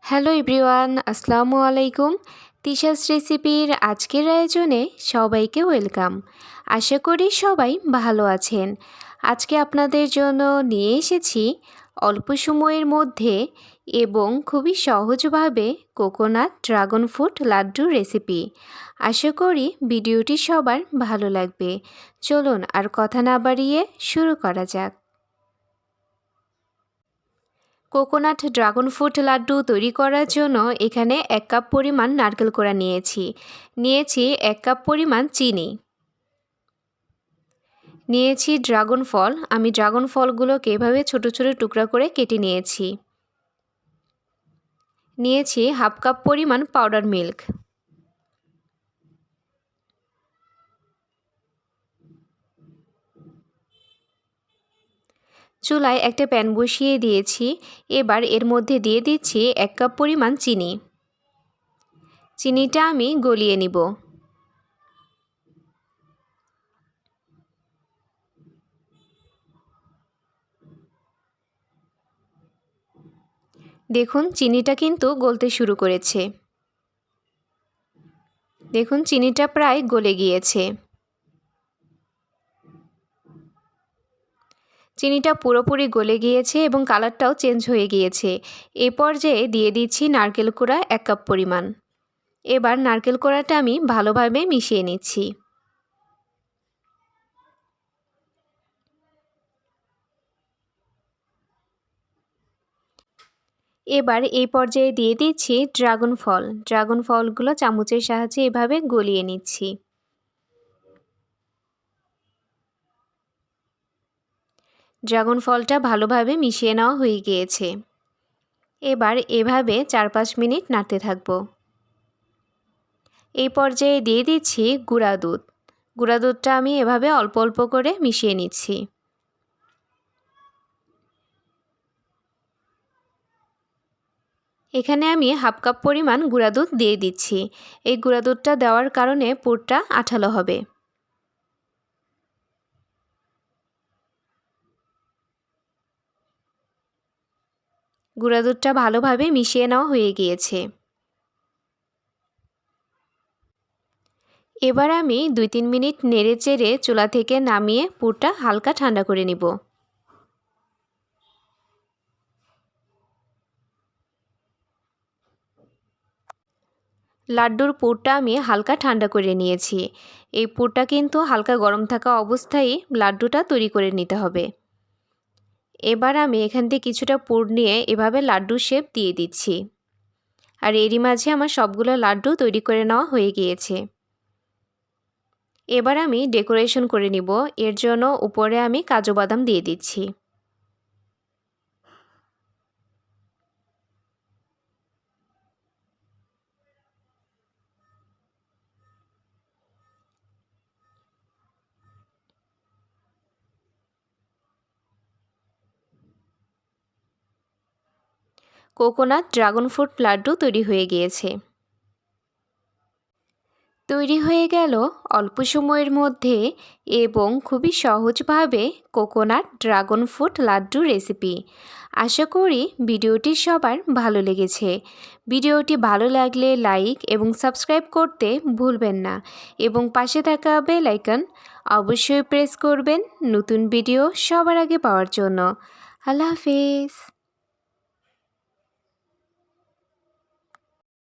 Hello everyone, আসসালামু আলাইকুম। তিশাস রেসিপির আজকের আয়োজনে সবাইকে ওয়েলকাম। আশা করি সবাই ভালো আছেন। আজকে আপনাদের জন্য নিয়ে এসেছি অল্প সময়ের মধ্যে এবং খুবই সহজভাবে coconut dragon fruit laddoo recipe. আশা করি ভিডিওটি সবার ভালো লাগবে। চলুন আর কথা না বাড়িয়ে শুরু করা যাক। কোকোনাট ড্রাগন ফ্রুট লাড্ডু তৈরি করার জন্য এখানে 1 কাপ পরিমাণ নারকেল কোড়া নিয়েছি 1 কাপ পরিমাণ চিনি, নিয়েছি ড্রাগন ফল। আমি ড্রাগন ফলগুলোকে এভাবে ছোট ছোট টুকরা করে কেটে নিয়েছি 1/2 কাপ পরিমাণ পাউডার মিল্ক, চুলায় একটা প্যান বসিয়ে দিয়েছি। এবার এর মধ্যে দিয়ে দিচ্ছি 1 কাপ পরিমাণ চিনিটা আমি গলিয়ে নিব। দেখুন চিনিটা কিন্তু গলতে শুরু করেছে। দেখুন চিনিটা প্রায় গলে গিয়েছে। চিনিটা পুরোপুরি গলে গিয়েছে এবং কালারটাও চেঞ্জ হয়ে গিয়েছে। এই পর্যায়ে দিয়ে দিচ্ছি নারকেল কোড়া 1 কাপ পরিমাণ। এবার নারকেল কোড়াটা আমি ভালোভাবে মিশিয়ে নিচ্ছি। এবার এই পর্যায়ে দিয়ে দিচ্ছি ড্রাগন ফলগুলো চামচের সাহায্যে এভাবে গলিয়ে নিচ্ছি। ড্রাগন ফলটা ভালোভাবে মিশিয়ে নেওয়া হয়ে গিয়েছে। এবার এভাবে 4-5 মিনিট নাড়তে থাকব। এই পর্যায়ে দিয়ে দিচ্ছি গুঁড়া দুধটা আমি এভাবে অল্প অল্প করে মিশিয়ে নিচ্ছি। এখানে আমি 1/2 কাপ পরিমাণ গুঁড়া দুধ দিয়ে দিচ্ছি। এই গুঁড়া দুধটা দেওয়ার কারণে পুরটা আঠালো হবে। গুঁড়া দুধটা ভালোভাবে মিশিয়ে নেওয়া হয়ে গিয়েছে। এবার আমি 2-3 মিনিট নেড়েচেড়ে চুলা থেকে নামিয়ে পুরটা হালকা ঠান্ডা করে নিব। লাড্ডুর পুরটা আমি হালকা ঠান্ডা করে নিয়েছি। এই পুরটা কিন্তু হালকা গরম থাকা অবস্থায় লাড্ডুটা তৈরি করে নিতে হবে। এবার আমি এখান থেকে কিছুটা পুর নিয়ে এভাবে লাড্ডু শেপ দিয়ে দিচ্ছি। আর এরই মাঝে আমার সবগুলো লাড্ডু তৈরি করে নেওয়া হয়ে গিয়েছে। এবার আমি ডেকোরেশন করে নিব। এর জন্য উপরে আমি কাজু বাদাম দিয়ে দিচ্ছি। কোকোনাট ড্রাগন ফ্রুট লাড্ডু তৈরি হয়ে গিয়েছে। তৈরি হয়ে গেল অল্প সময়ের মধ্যে এবং খুবই সহজভাবে coconut dragon fruit laddoo recipe. আশা করি ভিডিওটি সবার ভালো লেগেছে। ভিডিওটি ভালো লাগলে লাইক এবং সাবস্ক্রাইব করতে ভুলবেন না এবং পাশে থাকা বেল আইকন অবশ্যই প্রেস করবেন নতুন ভিডিও সবার আগে পাওয়ার জন্য। আল্লাহ হাফেজ।